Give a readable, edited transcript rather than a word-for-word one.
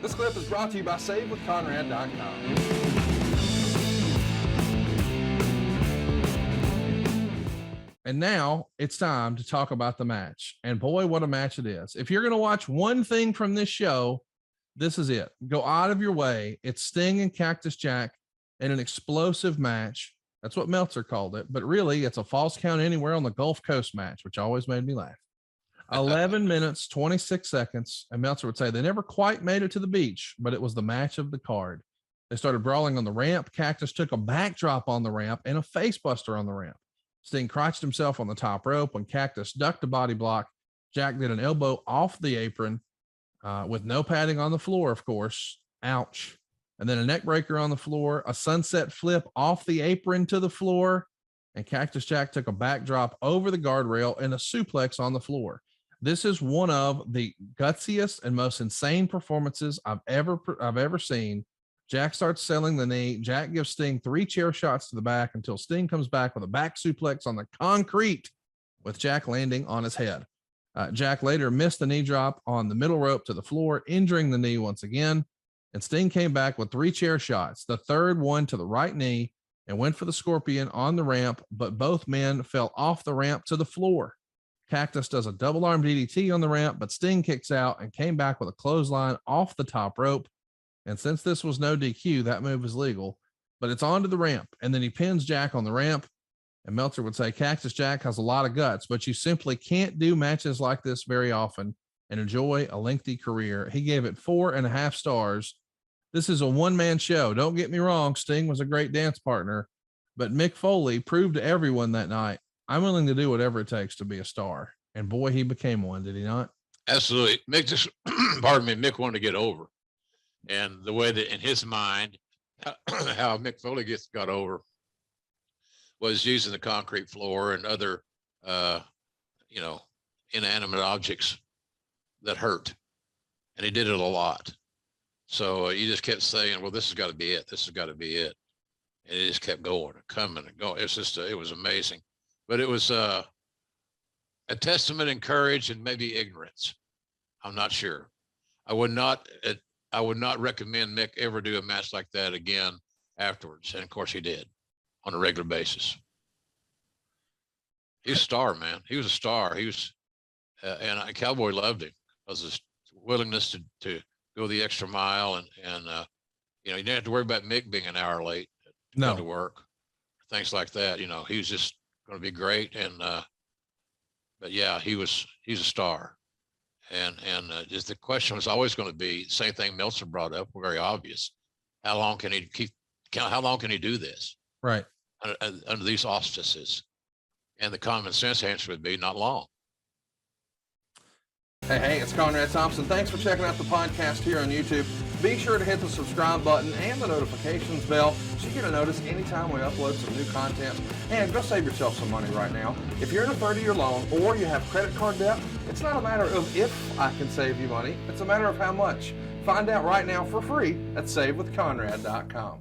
This clip is brought to you by SaveWithConrad.com. And now it's time to talk about the match. And boy, what a match it is. If you're going to watch one thing from this show, this is it. Go out of your way. It's Sting and Cactus Jack in an explosive match. That's what Meltzer called it. But really, it's a false count anywhere on the Gulf Coast match, which always made me laugh. 11 minutes, 26 seconds. And Meltzer would say they never quite made it to the beach, but it was the match of the card. They started brawling on the ramp. Cactus took a backdrop on the ramp and a face buster on the ramp. Sting crotched himself on the top rope. When Cactus ducked a body block, Jack did an elbow off the apron with no padding on the floor, of course. Ouch. And then a neck breaker on the floor, a sunset flip off the apron to the floor, and Cactus Jack took a backdrop over the guardrail and a suplex on the floor. This is one of the gutsiest and most insane performances I've ever seen. Jack starts selling the knee. Jack gives Sting 3 chair shots to the back until Sting comes back with a back suplex on the concrete with Jack landing on his head. Jack later missed the knee drop on the middle rope to the floor, injuring the knee once again. And Sting came back with 3 chair shots, the third one to the right knee, and went for the scorpion on the ramp, but both men fell off the ramp to the floor. Cactus does a double arm DDT on the ramp, but Sting kicks out and came back with a clothesline off the top rope. And since this was no DQ, that move is legal, but it's onto the ramp. And then he pins Jack on the ramp. And Meltzer would say Cactus Jack has a lot of guts, but you simply can't do matches like this very often and enjoy a lengthy career. He gave it 4.5 stars. This is a one-man show. Don't get me wrong. Sting was a great dance partner, but Mick Foley proved to everyone that night, I'm willing to do whatever it takes to be a star. And boy, he became one, did he not? Absolutely. Mick just, Mick wanted to get over. And the way that in his mind, how Mick Foley got over was using the concrete floor and other, inanimate objects that hurt. And he did it a lot. So he just kept saying, well, this has got to be it. This has got to be it. And it just kept going and coming and going. It's just, it was amazing. But it was a testament in courage and maybe ignorance. I'm not sure. I would not recommend Mick ever do a match like that again afterwards. And of course he did on a regular basis. He's a star, man. He was a star. He was, and Cowboy loved him because his willingness to go the extra mile. And you didn't have to worry about Mick being an hour late to come to work, things like that. He was just going to be great. And, but yeah, he's a star. And just the question was always going to be same thing Meltzer brought up, very obvious. How long can he do this? Right. Under these auspices? And the common sense answer would be not long. Hey, it's Conrad Thompson. Thanks for checking out the podcast here on YouTube. Be sure to hit the subscribe button and the notifications bell so you get a notice anytime we upload some new content. And go save yourself some money right now. If you're in a 30-year loan or you have credit card debt, it's not a matter of if I can save you money. It's a matter of how much. Find out right now for free at SaveWithConrad.com.